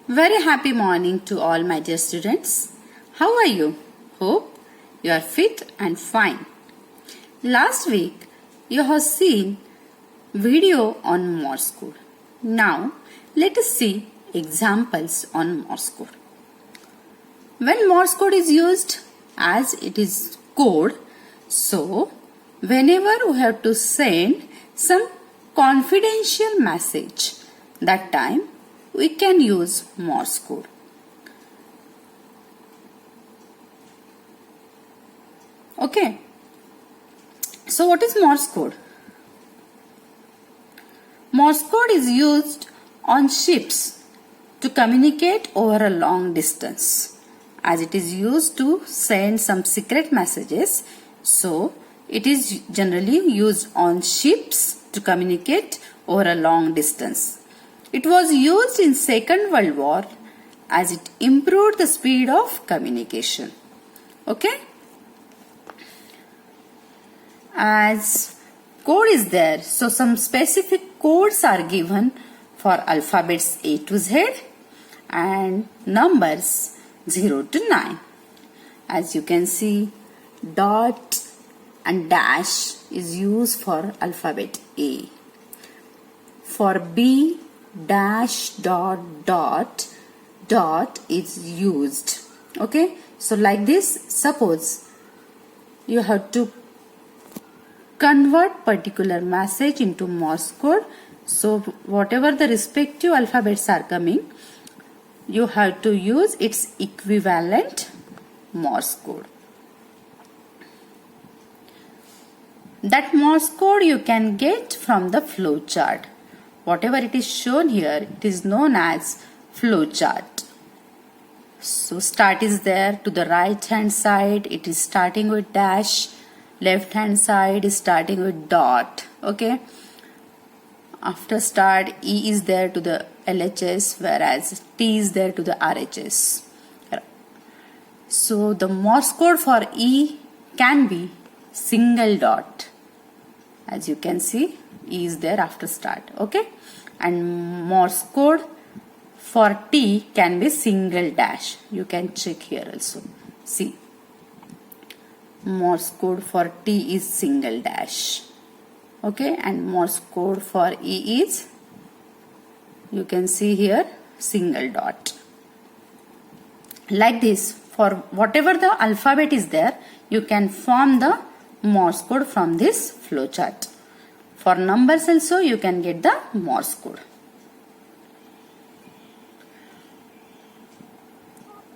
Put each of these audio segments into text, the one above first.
Very happy morning to all my dear students. How are you? Hope you are fit and fine. Last week you have seen video on Morse code. Now let us see examples on Morse code. When Morse code is used, as it is code, so whenever we have to send some confidential message, that time we can use Morse code. Okay. So what is Morse code? Morse code is used on ships to communicate over a long distance, as it is used to send some secret messages. So it is generally used on ships to communicate over a long distance. It was used in Second World War as it improved the speed of communication. Okay? As code is there, so some specific codes are given for alphabets A to Z and numbers 0 to 9. As you can see, dot and dash is used for alphabet A. For B, dash dot is used. Okay, so like this, suppose you have to convert particular message into Morse code. So whatever the respective alphabets are coming, you have to use its equivalent Morse code. That Morse code you can get from the flow chart. Whatever it is shown here, it is known as flow chart. So start is there to the right hand side, it is starting with dash, left hand side is starting with dot. Okay. After start, E is there to the LHS, whereas T is there to the RHS. So the Morse code for E can be single dot. As you can see, E is there after start. Okay. And Morse code for T can be single dash. You can check here also. See. Morse code for T is single dash. Okay. And Morse code for E is, you can see here, single dot. Like this, for whatever the alphabet is there, you can form the Morse code from this flowchart. For numbers also, you can get the Morse code.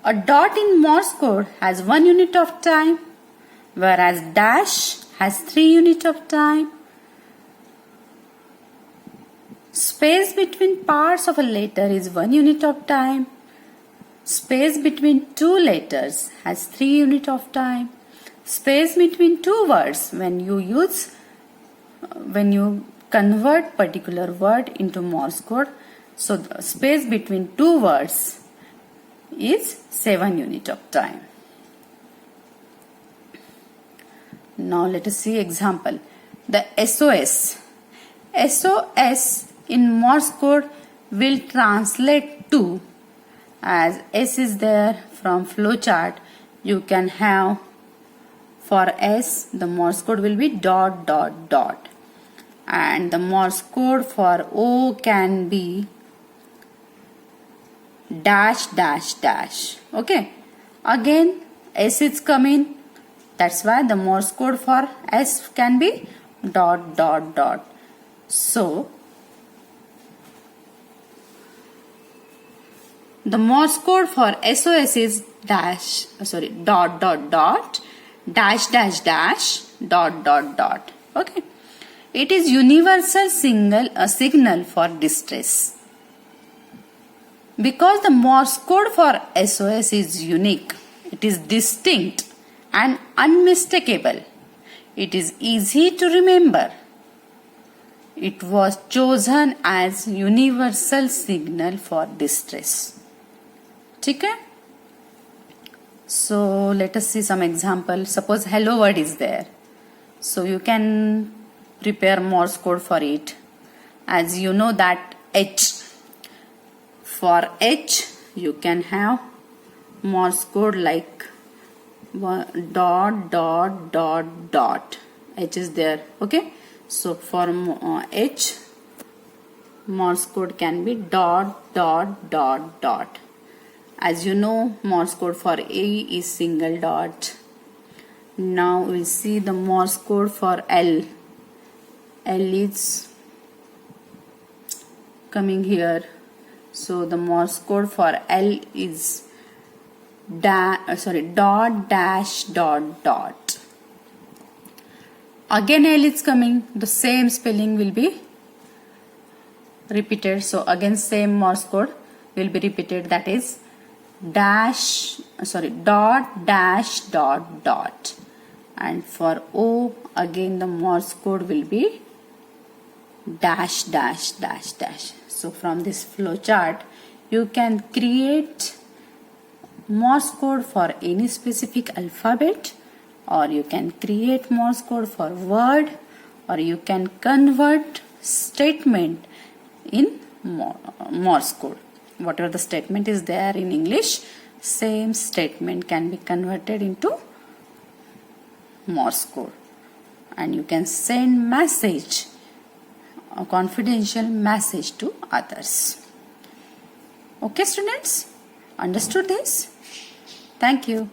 A dot in Morse code has 1 unit of time, whereas dash has 3 units of time. Space between parts of a letter is 1 unit of time. Space between two letters has 3 units of time. Space between two words, when you convert particular word into Morse code, so the space between two words is 7 units of time. Now let us see example. The SOS. SOS in Morse code will translate to, as S is there from flowchart, you can have for S the Morse code will be dot dot dot, and the Morse code for O can be dash dash dash. Okay, again S is coming, that's why the Morse code for S can be dot dot dot. So the Morse code for SOS is dot dot dot, dash dash dash, dot dot dot. Okay. It is universal signal for distress. Because the Morse code for SOS is unique, it is distinct and unmistakable. It is easy to remember. It was chosen as universal signal for distress. Okay? So let us see some example. Suppose hello word is there. So you can prepare Morse code for it. As you know that H. For H, you can have Morse code like dot dot dot dot. H is there. Okay, so for H, Morse code can be dot dot dot dot. As you know, Morse code for A is single dot. Now we'll see the Morse code for L. L is coming here. So the Morse code for L is dot dash dot dot. Again L is coming. The same spelling will be repeated. So again same Morse code will be repeated. That is dot dash dot dot. And for O, again the Morse code will be dash dash dash dash. So from this flow chart, you can create Morse code for any specific alphabet, or you can create Morse code for word, or you can convert statement in Morse code. Whatever the statement is there in English, same statement can be converted into Morse code, and you can send message, a confidential message to others. Okay students, understood this? Thank you.